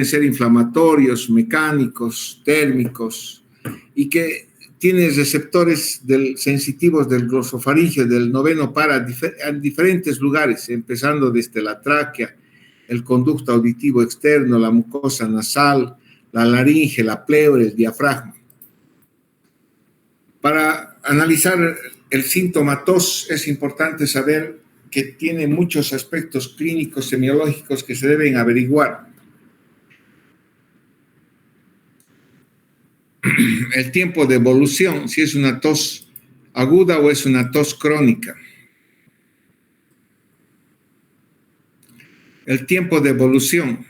ser inflamatorios, mecánicos, térmicos, y que tiene receptores sensitivos del glosofaringeo, del noveno par, en diferentes lugares, empezando desde la tráquea, el conducto auditivo externo, la mucosa nasal, la laringe, la pleura, el diafragma. Para analizar el síntoma tos es importante saber que tiene muchos aspectos clínicos, semiológicos que se deben averiguar. El tiempo de evolución, si es una tos aguda o es una tos crónica. El tiempo de evolución.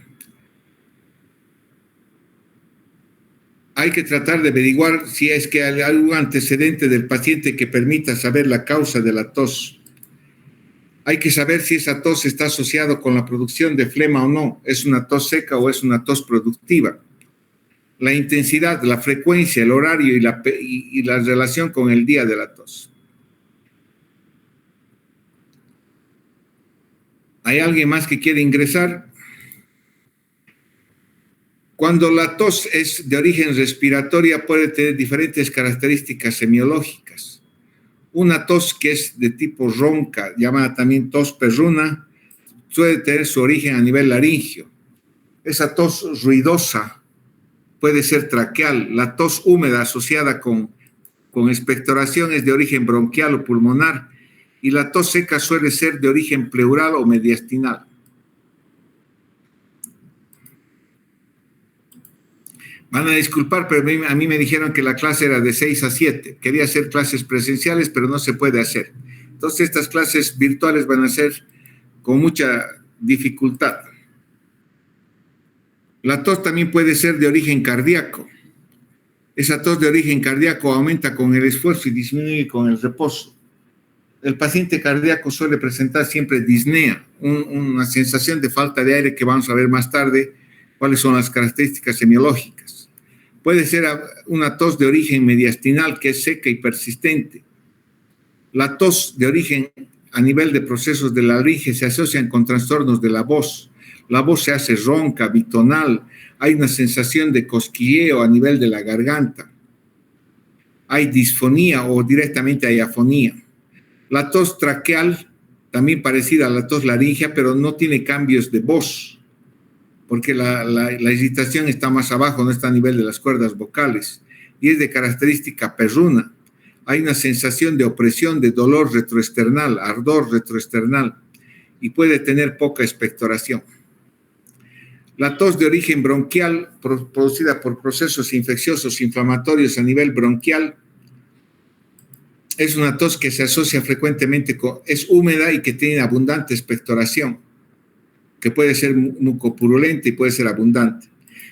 Hay que tratar de averiguar si es que hay algún antecedente del paciente que permita saber la causa de la tos. Hay que saber si esa tos está asociada con la producción de flema o no. ¿Es una tos seca o es una tos productiva? La intensidad, la frecuencia, el horario y la relación con el día de la tos. ¿Hay alguien más que quiere ingresar? Cuando la tos es de origen respiratoria puede tener diferentes características semiológicas. Una tos que es de tipo ronca, llamada también tos perruna, suele tener su origen a nivel laringio. Esa tos ruidosa puede ser traqueal. La tos húmeda asociada con expectoración es de origen bronquial o pulmonar, y la tos seca suele ser de origen pleural o mediastinal. Van a disculpar, pero a mí me dijeron que la clase era de 6 a 7. Quería hacer clases presenciales, pero no se puede hacer. Entonces, estas clases virtuales van a ser con mucha dificultad. La tos también puede ser de origen cardíaco. Esa tos de origen cardíaco aumenta con el esfuerzo y disminuye con el reposo. El paciente cardíaco suele presentar siempre disnea, una sensación de falta de aire que vamos a ver más tarde cuáles son las características semiológicas. Puede ser una tos de origen mediastinal que es seca y persistente. La tos de origen a nivel de procesos de la laringe se asocian con trastornos de la voz. La voz se hace ronca, bitonal, hay una sensación de cosquilleo a nivel de la garganta. Hay disfonía o directamente hay afonía. La tos traqueal, también parecida a la tos laringea, pero no tiene cambios de voz, porque la irritación está más abajo, no está a nivel de las cuerdas vocales, y es de característica perruna. Hay una sensación de opresión, de dolor retroesternal, ardor retroesternal, y puede tener poca expectoración. La tos de origen bronquial, producida por procesos infecciosos inflamatorios a nivel bronquial, es una tos que se asocia frecuentemente es húmeda y que tiene abundante expectoración, que puede ser mucopurulenta y puede ser abundante.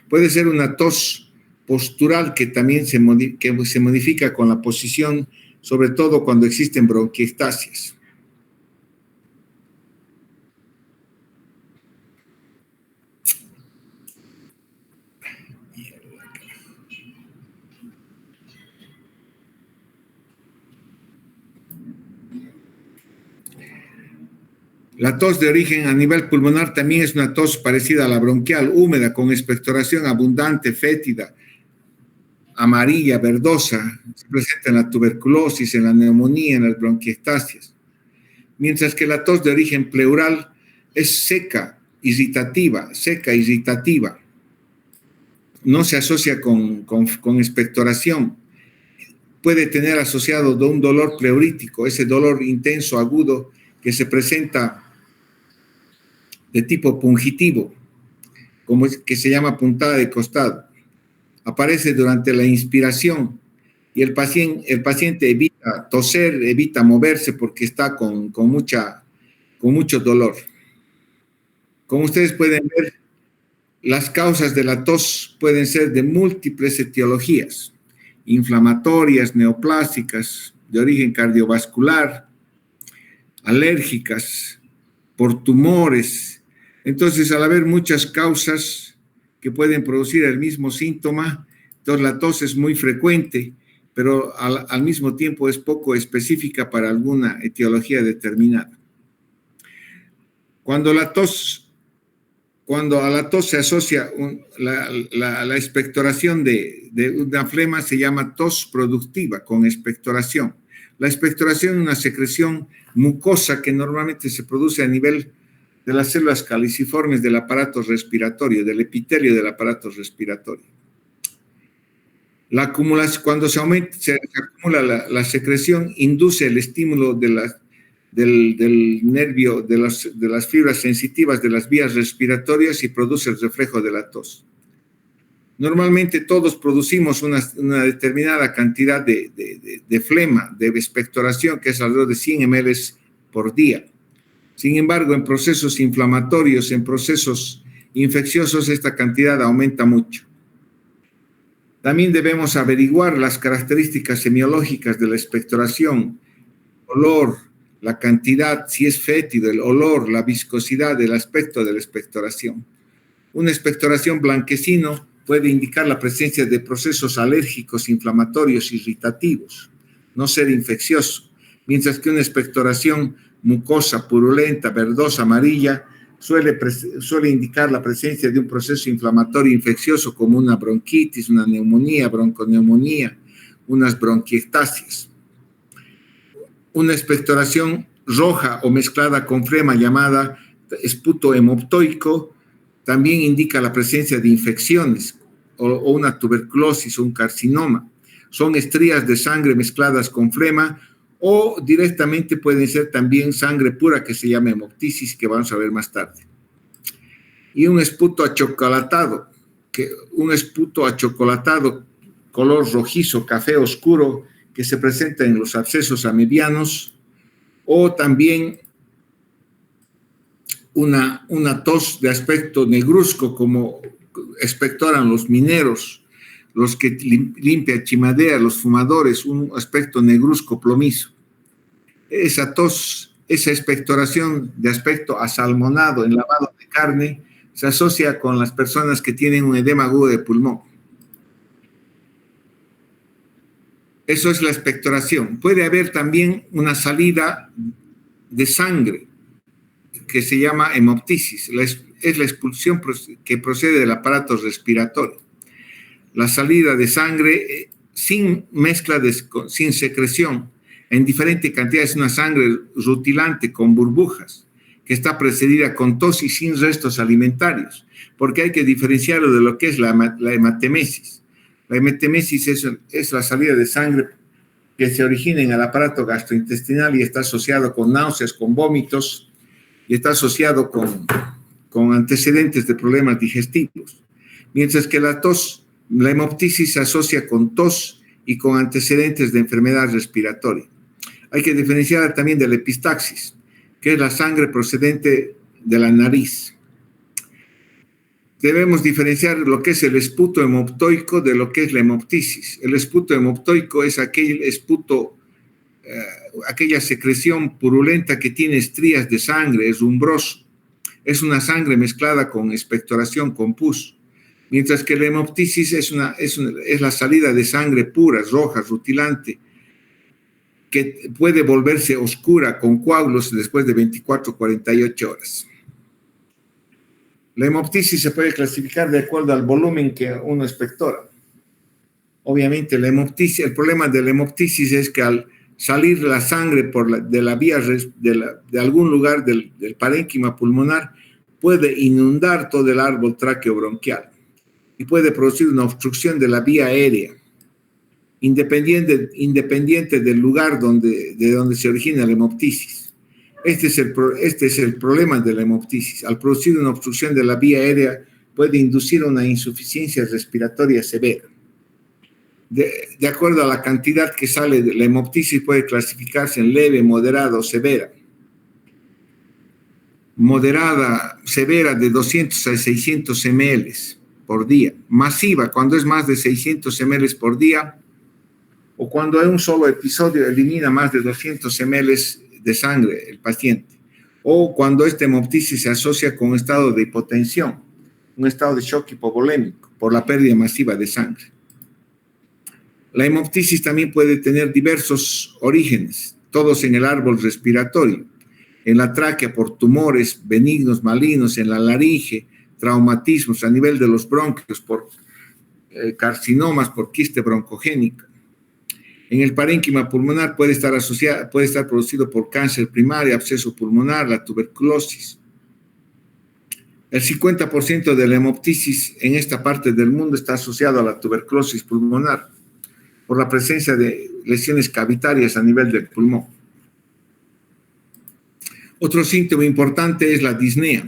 Puede ser una tos postural que también se modifica con la posición, sobre todo cuando existen bronquiectasias. La tos de origen a nivel pulmonar también es una tos parecida a la bronquial, húmeda, con expectoración abundante, fétida, amarilla, verdosa. Se presenta en la tuberculosis, en la neumonía, en las bronquiectasias. Mientras que la tos de origen pleural es seca, irritativa. No se asocia con expectoración. Puede tener asociado de un dolor pleurítico, ese dolor intenso, agudo, que se presenta de tipo pungitivo, que se llama puntada de costado. Aparece durante la inspiración y el paciente evita toser, evita moverse porque está con mucho dolor. Como ustedes pueden ver, las causas de la tos pueden ser de múltiples etiologías, inflamatorias, neoplásicas, de origen cardiovascular, alérgicas, por tumores. Entonces, al haber muchas causas que pueden producir el mismo síntoma, entonces la tos es muy frecuente, pero al mismo tiempo es poco específica para alguna etiología determinada. Cuando la tos Cuando a la tos se asocia la expectoración de una flema, se llama tos productiva con expectoración. La expectoración es una secreción mucosa que normalmente se produce a nivel de las células caliciformes del aparato respiratorio, del epitelio del aparato respiratorio. Cuando se acumula la secreción, induce el estímulo del nervio, de las fibras sensitivas de las vías respiratorias y produce el reflejo de la tos. Normalmente todos producimos una determinada cantidad de flema, de expectoración, que es alrededor de 100 ml por día. Sin embargo, en procesos inflamatorios, en procesos infecciosos, esta cantidad aumenta mucho. También debemos averiguar las características semiológicas de la expectoración, olor, la cantidad, si es fétido, el olor, la viscosidad, el aspecto de la expectoración. Una expectoración blanquecino puede indicar la presencia de procesos alérgicos, inflamatorios, irritativos, no ser infeccioso, mientras que una expectoración mucosa, purulenta, verdosa, amarilla, suele indicar la presencia de un proceso inflamatorio infeccioso como una bronquitis, una neumonía, bronconeumonía, unas bronquiectasias. Una expectoración roja o mezclada con flema llamada esputo hemoptoico también indica la presencia de infecciones o una tuberculosis o un carcinoma. Son estrías de sangre mezcladas con flema o directamente pueden ser también sangre pura que se llama hemoptisis, que vamos a ver más tarde. Y un esputo achocolatado, color rojizo, café oscuro, que se presenta en los abscesos amebianos, o también una tos de aspecto negruzco, como expectoran los mineros, los que limpian chimadea, los fumadores, un aspecto negruzco plomizo. Esa tos, esa expectoración de aspecto asalmonado en lavado de carne se asocia con las personas que tienen un edema agudo de pulmón. Eso es la expectoración. Puede haber también una salida de sangre que se llama hemoptisis. Es la expulsión que procede del aparato respiratorio. La salida de sangre sin mezcla, sin secreción, en diferentes cantidades, una sangre rutilante con burbujas, que está precedida con tos y sin restos alimentarios, porque hay que diferenciarlo de lo que es la hematemesis. La hematemesis es la salida de sangre que se origina en el aparato gastrointestinal y está asociado con náuseas, con vómitos, y está asociado con antecedentes de problemas digestivos. Mientras que la hemoptisis se asocia con tos y con antecedentes de enfermedad respiratoria. Hay que diferenciar también de la epistaxis, que es la sangre procedente de la nariz. Debemos diferenciar lo que es el esputo hemoptoico de lo que es la hemoptisis. El esputo hemoptoico es aquella secreción purulenta que tiene estrías de sangre, es rumbroso. Es una sangre mezclada con expectoración, con pus. Mientras que la hemoptisis es la salida de sangre pura, roja, rutilante, que puede volverse oscura con coágulos después de 24 o 48 horas. La hemoptisis se puede clasificar de acuerdo al volumen que uno expectora. Obviamente, el problema de la hemoptisis es que al salir la sangre de la vía de algún lugar del parénquima pulmonar, puede inundar todo el árbol tráqueo-bronquial y puede producir una obstrucción de la vía aérea, independiente del lugar de donde se origina la hemoptisis. Este es el problema de la hemoptisis. Al producir una obstrucción de la vía aérea, puede inducir una insuficiencia respiratoria severa. De acuerdo a la cantidad que sale de la hemoptisis, puede clasificarse en leve, moderada o severa. Moderada, severa, de 200 a 600 ml por día. Masiva, cuando es más de 600 ml por día, o cuando en un solo episodio elimina más de 200 ml de sangre el paciente, o cuando esta hemoptisis se asocia con un estado de hipotensión, un estado de shock hipovolémico por la pérdida masiva de sangre. La hemoptisis también puede tener diversos orígenes, todos en el árbol respiratorio, en la tráquea por tumores benignos, malignos, en la laringe traumatismos a nivel de los bronquios por carcinomas, por quiste broncogénica. En el parénquima pulmonar puede estar producido por cáncer primario, absceso pulmonar, la tuberculosis. El 50% de la hemoptisis en esta parte del mundo está asociado a la tuberculosis pulmonar por la presencia de lesiones cavitarias a nivel del pulmón. Otro síntoma importante es la disnea.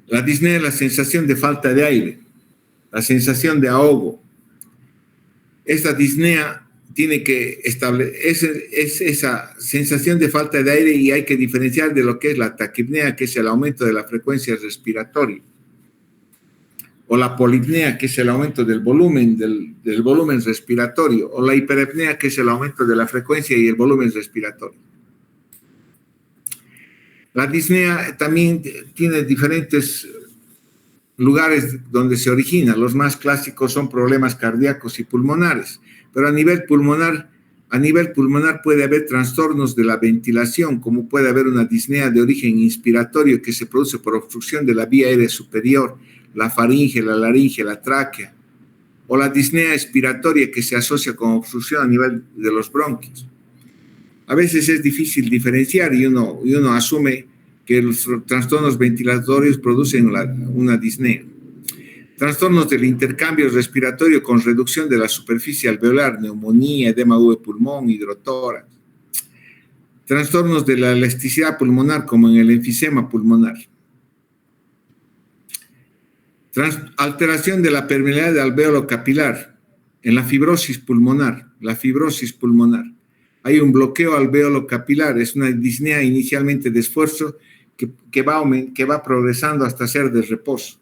La disnea es la sensación de falta de aire, la sensación de ahogo. Esta disnea tiene que establecer esa sensación de falta de aire y hay que diferenciar de lo que es la taquipnea, que es el aumento de la frecuencia respiratoria, o la polipnea, que es el aumento del volumen respiratorio, o la hiperapnea, que es el aumento de la frecuencia y el volumen respiratorio. La disnea también tiene diferentes lugares donde se origina. Los más clásicos son problemas cardíacos y pulmonares, pero a nivel pulmonar puede haber trastornos de la ventilación, como puede haber una disnea de origen inspiratorio que se produce por obstrucción de la vía aérea superior, la faringe, la laringe, la tráquea, o la disnea expiratoria que se asocia con obstrucción a nivel de los bronquios. A veces es difícil diferenciar y uno asume que los trastornos ventilatorios producen una disnea. Trastornos del intercambio respiratorio con reducción de la superficie alveolar, neumonía, edema de pulmón, hidrotórax. Trastornos de la elasticidad pulmonar, como en el enfisema pulmonar. Alteración de la permeabilidad del alvéolo capilar en la fibrosis pulmonar. Hay un bloqueo alvéolo capilar, es una disnea inicialmente de esfuerzo que va progresando hasta ser de reposo.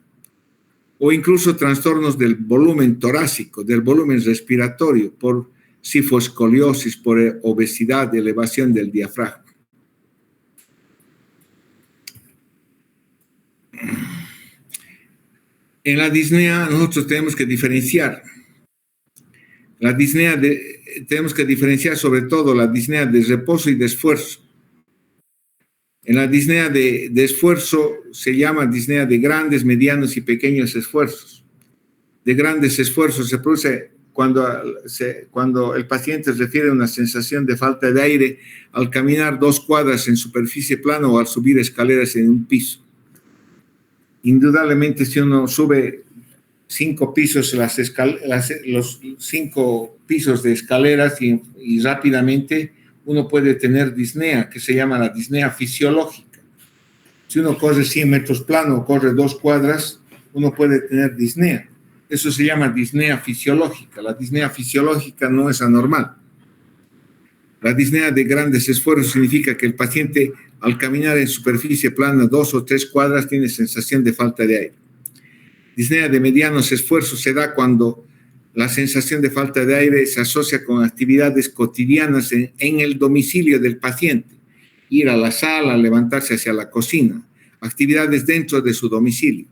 O incluso trastornos del volumen torácico, del volumen respiratorio, por sifoscoliosis, por obesidad, elevación del diafragma. En la disnea nosotros tenemos que diferenciar. Tenemos que diferenciar sobre todo la disnea de reposo y de esfuerzo. En la disnea de esfuerzo se llama disnea de grandes, medianos y pequeños esfuerzos. De grandes esfuerzos se produce cuando el paciente refiere a una sensación de falta de aire al caminar 2 cuadras en superficie plana o al subir escaleras en un piso. Indudablemente, si uno sube 5 pisos, los 5 pisos de escaleras y rápidamente uno puede tener disnea, que se llama la disnea fisiológica. Si uno corre 100 metros plano o corre 2 cuadras, uno puede tener disnea. Eso se llama disnea fisiológica. La disnea fisiológica no es anormal. La disnea de grandes esfuerzos significa que el paciente, al caminar en superficie plana 2 o 3 cuadras, tiene sensación de falta de aire. Disnea de medianos esfuerzos se da cuando la sensación de falta de aire se asocia con actividades cotidianas en el domicilio del paciente. Ir a la sala, levantarse hacia la cocina, actividades dentro de su domicilio.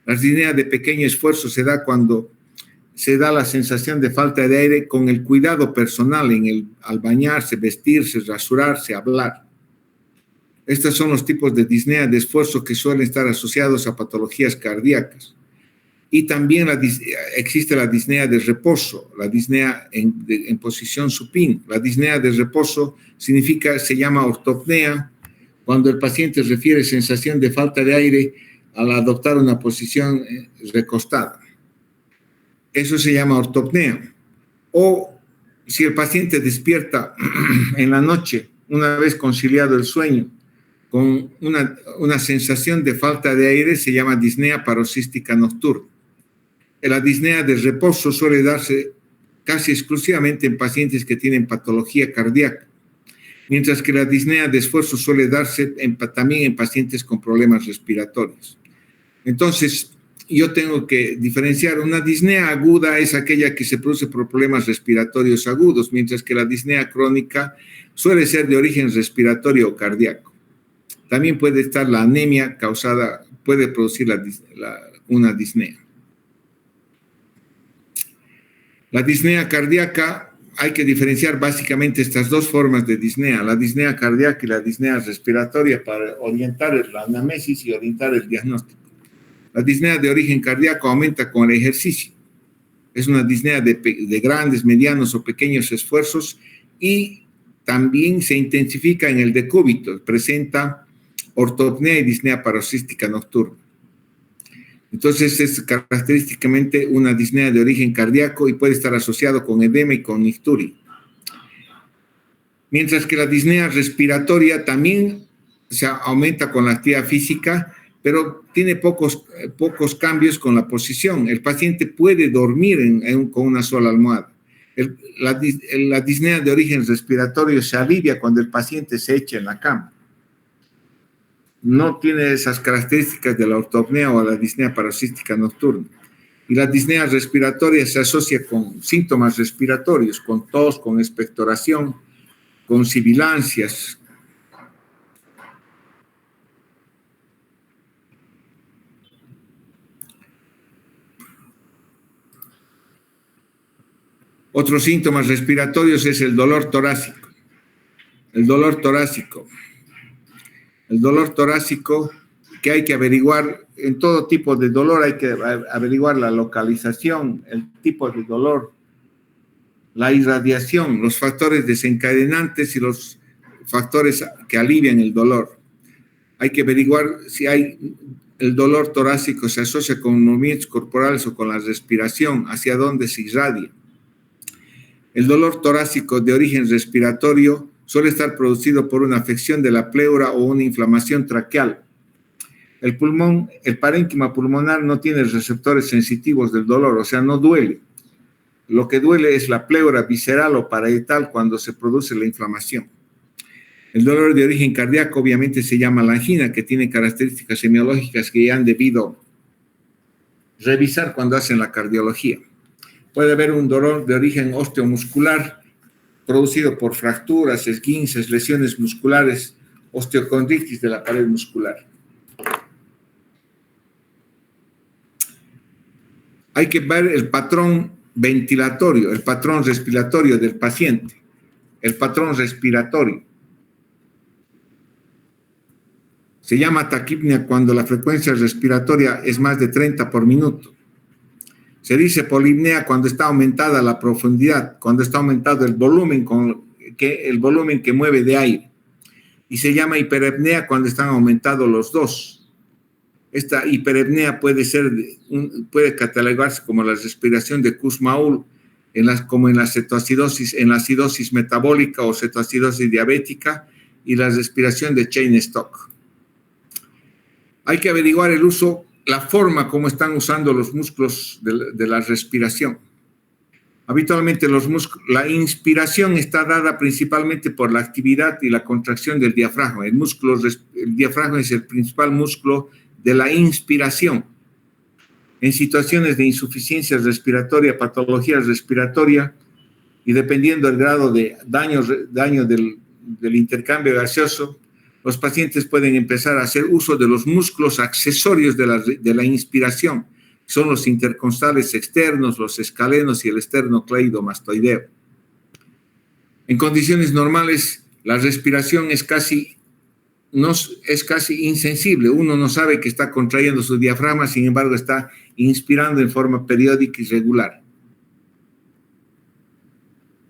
La disnea de pequeño esfuerzo se da cuando se da la sensación de falta de aire con el cuidado personal al bañarse, vestirse, rasurarse, hablar. Estos son los tipos de disnea de esfuerzo que suelen estar asociados a patologías cardíacas. Y también existe la disnea de reposo, la disnea en posición supina. La disnea de reposo se llama ortopnea, cuando el paciente refiere sensación de falta de aire al adoptar una posición recostada. Eso se llama ortopnea. O si el paciente despierta en la noche, una vez conciliado el sueño, con una sensación de falta de aire, se llama disnea paroxística nocturna. La disnea de reposo suele darse casi exclusivamente en pacientes que tienen patología cardíaca, mientras que la disnea de esfuerzo suele darse también en pacientes con problemas respiratorios. Entonces, yo tengo que diferenciar. Una disnea aguda es aquella que se produce por problemas respiratorios agudos, mientras que la disnea crónica suele ser de origen respiratorio o cardíaco. También puede estar la anemia puede producir una disnea. La disnea cardíaca hay que diferenciar básicamente estas dos formas de disnea, la disnea cardíaca y la disnea respiratoria, para orientar la anamnesis y orientar el diagnóstico. La disnea de origen cardíaco aumenta con el ejercicio. Es una disnea de grandes, medianos o pequeños esfuerzos y también se intensifica en el decúbito. Presenta ortopnea y disnea paroxística nocturna. Entonces es característicamente una disnea de origen cardíaco y puede estar asociado con edema y con nicturia. Mientras que la disnea respiratoria también se aumenta con la actividad física, pero tiene pocos cambios con la posición. El paciente puede dormir con una sola almohada. La disnea de origen respiratorio se alivia cuando el paciente se echa en la cama. No tiene esas características de la ortopnea o la disnea paroxística nocturna. Y la disnea respiratoria se asocia con síntomas respiratorios, con tos, con expectoración, con sibilancias. Otros síntomas respiratorios es el dolor torácico. El dolor torácico que hay que averiguar, en todo tipo de dolor hay que averiguar la localización, el tipo de dolor, la irradiación, los factores desencadenantes y los factores que alivian el dolor. Hay que averiguar si el dolor torácico se asocia con movimientos corporales o con la respiración, hacia dónde se irradia. El dolor torácico de origen respiratorio suele estar producido por una afección de la pleura o una inflamación traqueal. El parénquima pulmonar no tiene receptores sensitivos del dolor, o sea, no duele. Lo que duele es la pleura visceral o parietal cuando se produce la inflamación. El dolor de origen cardíaco obviamente se llama la angina, que tiene características semiológicas que ya han debido revisar cuando hacen la cardiología. Puede haber un dolor de origen osteomuscular producido por fracturas, esguinces, lesiones musculares, osteocondritis de la pared muscular. Hay que ver el patrón ventilatorio, el patrón respiratorio del paciente, el patrón respiratorio. Se llama taquipnea cuando la frecuencia respiratoria es más de 30 por minuto. Se dice polipnea cuando está aumentada la profundidad, cuando está aumentado el volumen que mueve de aire. Y se llama hiperapnea cuando están aumentados los dos. Esta hiperapnea puede catalogarse como la respiración de Kussmaul, como en la cetoacidosis, en la acidosis metabólica o cetoacidosis diabética, y la respiración de Cheyne-Stokes. Hay que averiguar la forma como están usando los músculos de la respiración. Habitualmente la inspiración está dada principalmente por la actividad y la contracción del diafragma. El diafragma es el principal músculo de la inspiración. En situaciones de insuficiencia respiratoria, patología respiratoria, y dependiendo del grado de daño del intercambio gaseoso, los pacientes pueden empezar a hacer uso de los músculos accesorios de la inspiración. Son los intercostales externos, los escalenos y el esternocleidomastoideo. En condiciones normales, la respiración es casi insensible. Uno no sabe que está contrayendo su diafragma, sin embargo, está inspirando en forma periódica y regular.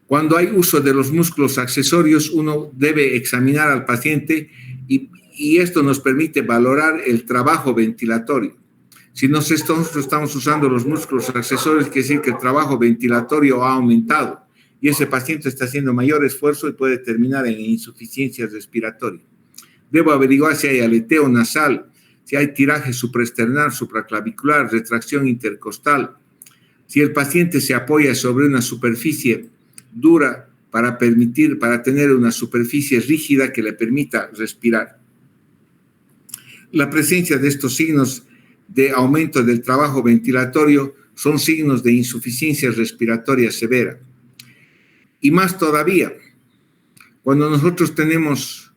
Cuando hay uso de los músculos accesorios, uno debe examinar al paciente y esto nos permite valorar el trabajo ventilatorio. Si nosotros estamos usando los músculos accesorios, quiere decir que el trabajo ventilatorio ha aumentado y ese paciente está haciendo mayor esfuerzo y puede terminar en insuficiencia respiratoria. Debo averiguar si hay aleteo nasal, si hay tiraje supraesternal, supraclavicular, retracción intercostal, si el paciente se apoya sobre una superficie dura para tener una superficie rígida que le permita respirar. La presencia de estos signos de aumento del trabajo ventilatorio son signos de insuficiencia respiratoria severa. Y más todavía, cuando nosotros tenemos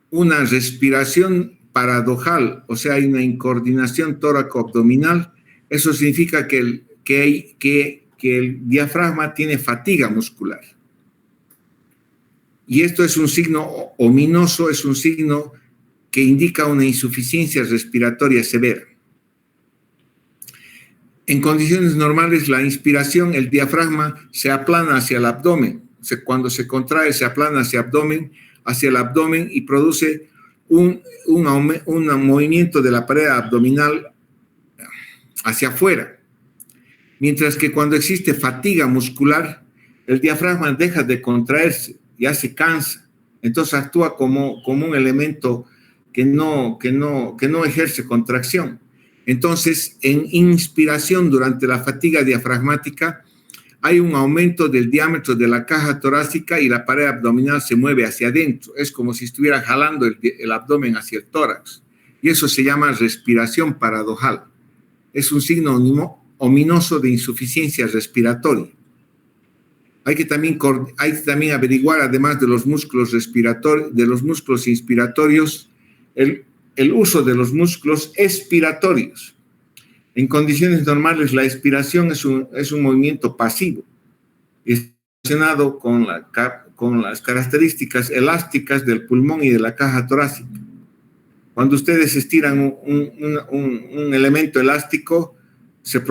una respiración paradojal, o sea, hay una incoordinación tóraco-abdominal, eso significa que que el diafragma tiene fatiga muscular. Y esto es un signo ominoso, es un signo que indica una insuficiencia respiratoria severa. En condiciones normales, la inspiración, el diafragma se aplana hacia el abdomen. Cuando se contrae, se aplana hacia el abdomen y produce un movimiento de la pared abdominal hacia afuera. Mientras que cuando existe fatiga muscular, el diafragma deja de contraerse, ya se cansa. Entonces actúa como un elemento que no ejerce contracción. Entonces, en inspiración durante la fatiga diafragmática, hay un aumento del diámetro de la caja torácica y la pared abdominal se mueve hacia adentro. Es como si estuviera jalando el abdomen hacia el tórax. Y eso se llama respiración paradojal. Es un signo ominoso de insuficiencia respiratoria. Hay que también averiguar, además de los músculos respiratorios, de los músculos inspiratorios, el uso de los músculos expiratorios. En condiciones normales, la expiración es un movimiento pasivo, relacionado con las características elásticas del pulmón y de la caja torácica. Cuando ustedes estiran un elemento elástico, se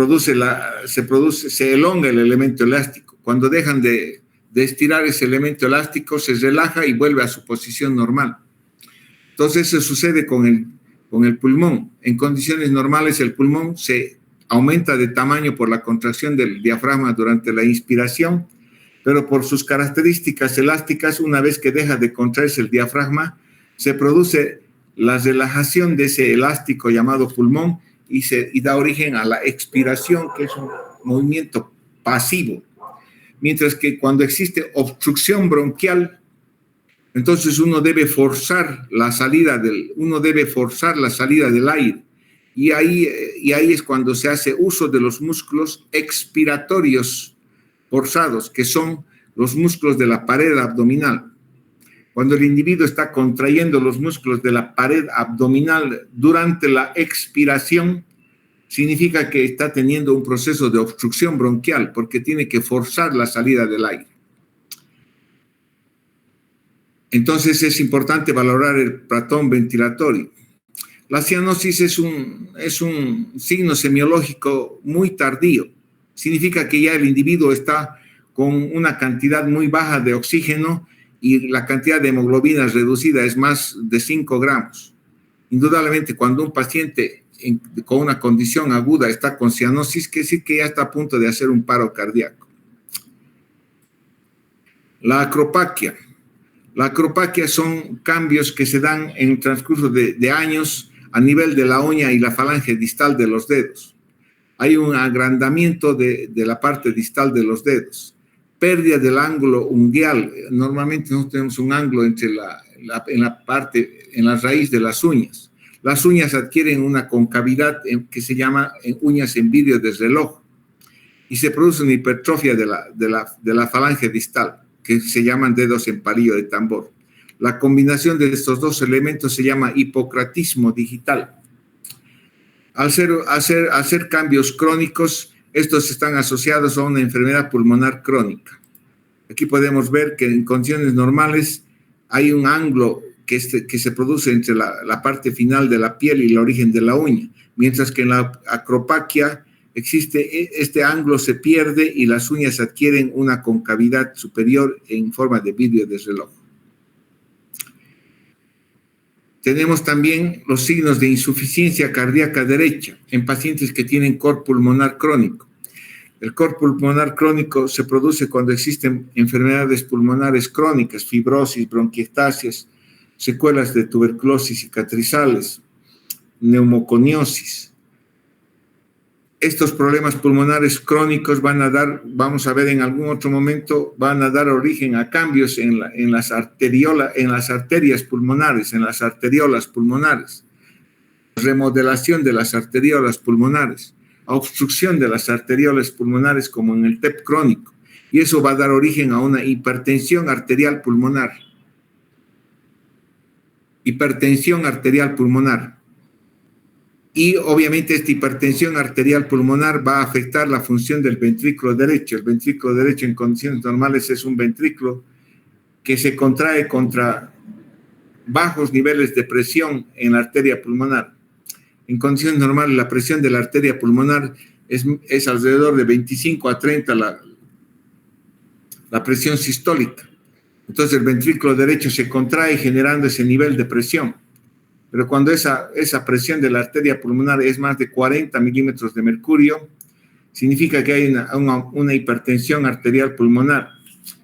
elonga el elemento elástico. Cuando dejan de estirar ese elemento elástico, se relaja y vuelve a su posición normal. Entonces, eso sucede con el pulmón. En condiciones normales, el pulmón se aumenta de tamaño por la contracción del diafragma durante la inspiración, pero por sus características elásticas, una vez que deja de contraerse el diafragma, se produce la relajación de ese elástico llamado pulmón y da origen a la expiración, que es un movimiento pasivo. Mientras que cuando existe obstrucción bronquial, entonces uno debe forzar la salida del aire. Y ahí es cuando se hace uso de los músculos expiratorios forzados, que son los músculos de la pared abdominal. Cuando el individuo está contrayendo los músculos de la pared abdominal durante la expiración, significa que está teniendo un proceso de obstrucción bronquial, porque tiene que forzar la salida del aire. Entonces es importante valorar el patrón ventilatorio. La cianosis es un signo semiológico muy tardío. Significa que ya el individuo está con una cantidad muy baja de oxígeno y la cantidad de hemoglobina reducida es más de 5 gramos. Indudablemente, cuando un paciente con una condición aguda está con cianosis, quiere decir que ya está a punto de hacer un paro cardíaco. La acropaquia. La acropaquia son cambios que se dan en el transcurso de años a nivel de la uña y la falange distal de los dedos. Hay un agrandamiento de la parte distal de los dedos. Pérdida del ángulo ungueal. Normalmente nosotros tenemos un ángulo entre en la raíz de las uñas. Las uñas adquieren una concavidad que se llama uñas en vidrio de reloj y se produce una hipertrofia de la falange distal, que se llaman dedos en palillo de tambor. La combinación de estos dos elementos se llama hipocratismo digital. Al hacer cambios crónicos, estos están asociados a una enfermedad pulmonar crónica. Aquí podemos ver que en condiciones normales hay un ángulo que se produce entre la parte final de la piel y el origen de la uña, mientras que en la acropaquia este ángulo se pierde y las uñas adquieren una concavidad superior en forma de vidrio de reloj. Tenemos también los signos de insuficiencia cardíaca derecha en pacientes que tienen cor pulmonar crónico. El cor pulmonar crónico se produce cuando existen enfermedades pulmonares crónicas, fibrosis, bronquiectasias, secuelas de tuberculosis cicatrizales, neumoconiosis. Estos problemas pulmonares crónicos vamos a ver en algún otro momento, van a dar origen a cambios en las arterias pulmonares, en las arteriolas pulmonares, remodelación de las arteriolas pulmonares, a obstrucción de las arteriolas pulmonares como en el TEP crónico, y eso va a dar origen a una hipertensión arterial pulmonar. Hipertensión arterial pulmonar. Y obviamente esta hipertensión arterial pulmonar va a afectar la función del ventrículo derecho. El ventrículo derecho en condiciones normales es un ventrículo que se contrae contra bajos niveles de presión en la arteria pulmonar. En condiciones normales la presión de la arteria pulmonar es alrededor de 25 a 30 la presión sistólica. Entonces el ventrículo derecho se contrae generando ese nivel de presión. Pero cuando esa presión de la arteria pulmonar es más de 40 milímetros de mercurio, significa que hay una hipertensión arterial pulmonar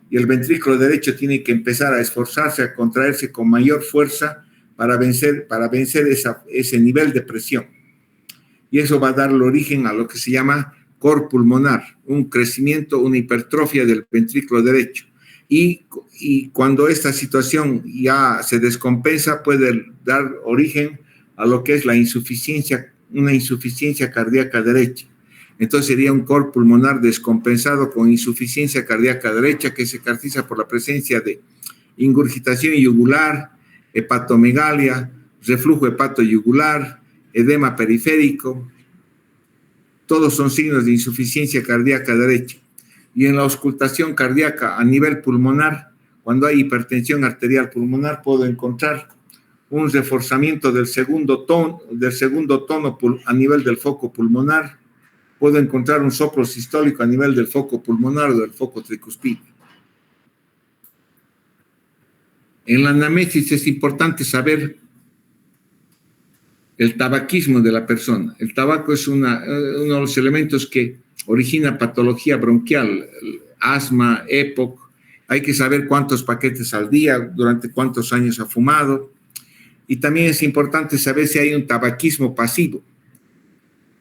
y el ventrículo derecho tiene que empezar a esforzarse, a contraerse con mayor fuerza para vencer ese nivel de presión. Y eso va a dar origen a lo que se llama cor pulmonar, un crecimiento, una hipertrofia del ventrículo derecho. Y cuando esta situación ya se descompensa, puede dar origen a lo que es una insuficiencia cardíaca derecha. Entonces sería un cor pulmonar descompensado con insuficiencia cardíaca derecha que se caracteriza por la presencia de ingurgitación yugular, hepatomegalia, reflujo hepatoyugular, edema periférico. Todos son signos de insuficiencia cardíaca derecha. Y en la auscultación cardíaca a nivel pulmonar, cuando hay hipertensión arterial pulmonar, puedo encontrar un reforzamiento del segundo tono a nivel del foco pulmonar. Puedo encontrar un soplo sistólico a nivel del foco pulmonar o del foco tricuspide. En la anamnesis es importante saber el tabaquismo de la persona. El tabaco es uno de los elementos que origina patología bronquial, asma, EPOC. Hay que saber cuántos paquetes al día, durante cuántos años ha fumado. Y también es importante saber si hay un tabaquismo pasivo.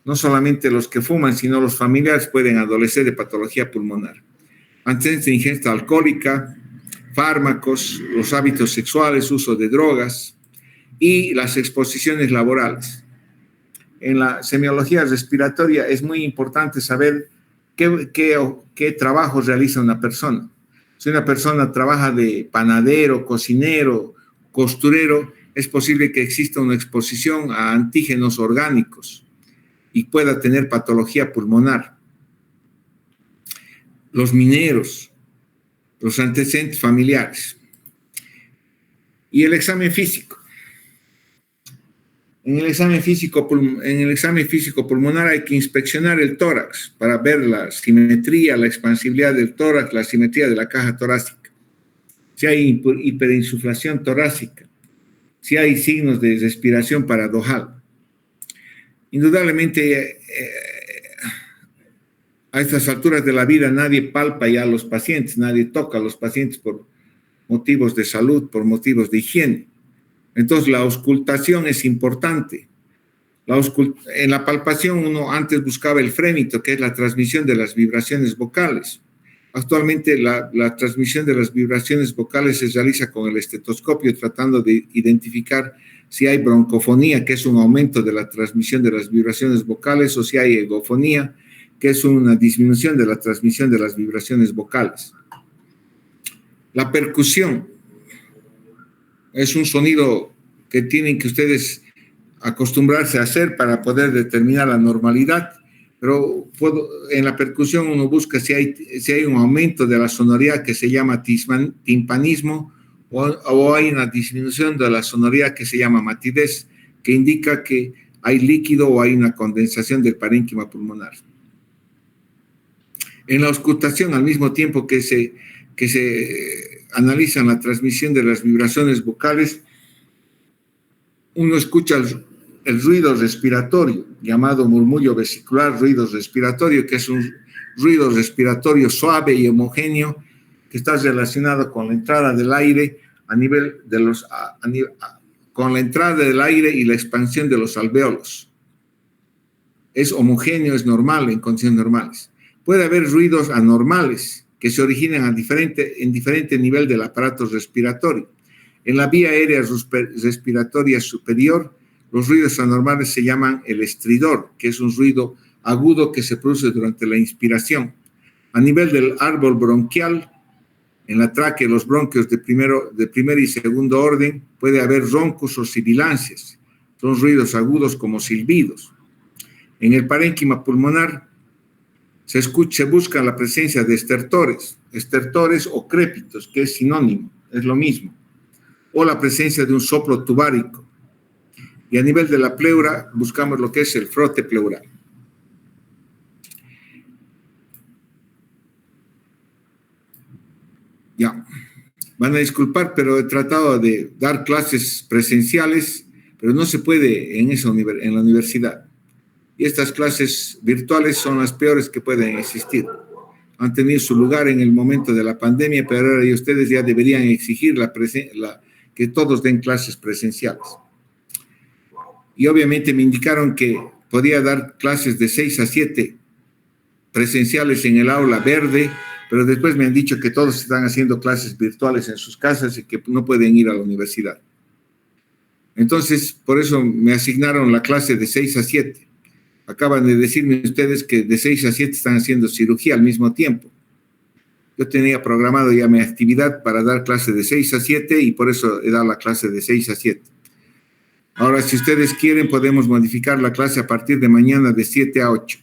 No solamente los que fuman, sino los familiares pueden adolecer de patología pulmonar. Antecedentes de ingesta alcohólica, fármacos, los hábitos sexuales, uso de drogas y las exposiciones laborales. En la semiología respiratoria es muy importante saber qué trabajo realiza una persona. Si una persona trabaja de panadero, cocinero, costurero, es posible que exista una exposición a antígenos orgánicos y pueda tener patología pulmonar. Los mineros, los antecedentes familiares. Y el examen físico. En el examen físico pulmonar hay que inspeccionar el tórax para ver la simetría, la expansibilidad del tórax, la simetría de la caja torácica. Si hay hiperinsuflación torácica, si hay signos de respiración paradojal. Indudablemente, a estas alturas de la vida nadie palpa ya a los pacientes, nadie toca a los pacientes por motivos de salud, por motivos de higiene. Entonces, la auscultación es importante. En la palpación uno antes buscaba el frémito, que es la transmisión de las vibraciones vocales. Actualmente la transmisión de las vibraciones vocales se realiza con el estetoscopio, tratando de identificar si hay broncofonía, que es un aumento de la transmisión de las vibraciones vocales, o si hay egofonía, que es una disminución de la transmisión de las vibraciones vocales. La percusión es un sonido que tienen que ustedes acostumbrarse a hacer para poder determinar la normalidad, pero en la percusión uno busca si hay un aumento de la sonoridad que se llama timpanismo o hay una disminución de la sonoridad que se llama matidez, que indica que hay líquido o hay una condensación del parénquima pulmonar. En la auscultación, al mismo tiempo que se analizan la transmisión de las vibraciones vocales, uno escucha el ruido respiratorio, llamado murmullo vesicular, ruido respiratorio, que es un ruido respiratorio suave y homogéneo que está relacionado con la entrada del aire con la entrada del aire y la expansión de los alvéolos. Es homogéneo, es normal en condiciones normales. Puede haber ruidos anormales que se originan en diferente nivel del aparato respiratorio. En la vía aérea respiratoria superior, los ruidos anormales se llaman el estridor, que es un ruido agudo que se produce durante la inspiración. A nivel del árbol bronquial, en la tráquea, los bronquios de primer y segundo orden, puede haber roncos o sibilancias. Son ruidos agudos como silbidos. En el parénquima pulmonar se busca la presencia de estertores o crépitos, que es sinónimo, es lo mismo, o la presencia de un soplo tubárico. Y a nivel de la pleura buscamos lo que es el frote pleural. Ya, van a disculpar, pero he tratado de dar clases presenciales, pero no se puede en la universidad. Y estas clases virtuales son las peores que pueden existir. Han tenido su lugar en el momento de la pandemia, pero ahora ustedes ya deberían exigir que todos den clases presenciales. Y obviamente me indicaron que podía dar clases de 6 a 7 presenciales en el aula verde, pero después me han dicho que todos están haciendo clases virtuales en sus casas y que no pueden ir a la universidad. Entonces, por eso me asignaron la clase de 6 a 7. Acaban de decirme ustedes que de 6 a 7 están haciendo cirugía al mismo tiempo. Yo tenía programado ya mi actividad para dar clase de 6 a 7 y por eso he dado la clase de 6 a 7. Ahora, si ustedes quieren, podemos modificar la clase a partir de mañana de 7 a 8.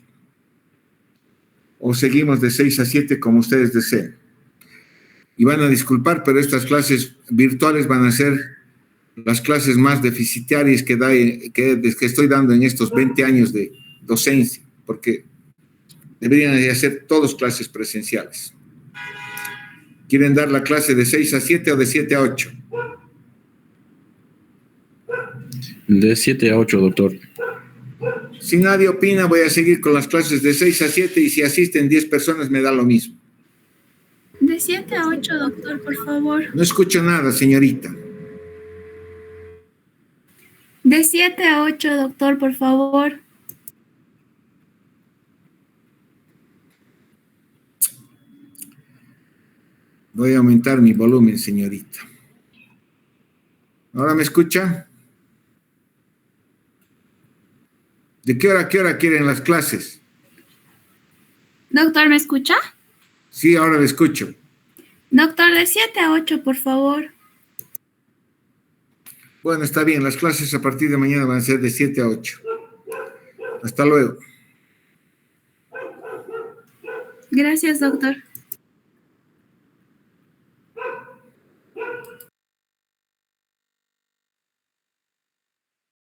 O seguimos de 6 a 7 como ustedes deseen. Y van a disculpar, pero estas clases virtuales van a ser las clases más deficitarias que estoy dando en estos 20 años de docencia, porque deberían de hacer todas clases presenciales. ¿Quieren dar la clase de 6 a 7 o de 7 a 8? De 7 a 8, doctor. Si nadie opina, voy a seguir con las clases de 6 a 7 y si asisten 10 personas me da lo mismo. De 7 a 8, doctor, por favor. No escucho nada, señorita. De 7 a 8, doctor, por favor. Voy a aumentar mi volumen, señorita. ¿Ahora me escucha? ¿De qué hora a qué hora quieren las clases? Doctor, ¿me escucha? Sí, ahora le escucho. Doctor, de 7 a 8, por favor. Bueno, está bien. Las clases a partir de mañana van a ser de 7 a 8. Hasta luego. Gracias, doctor.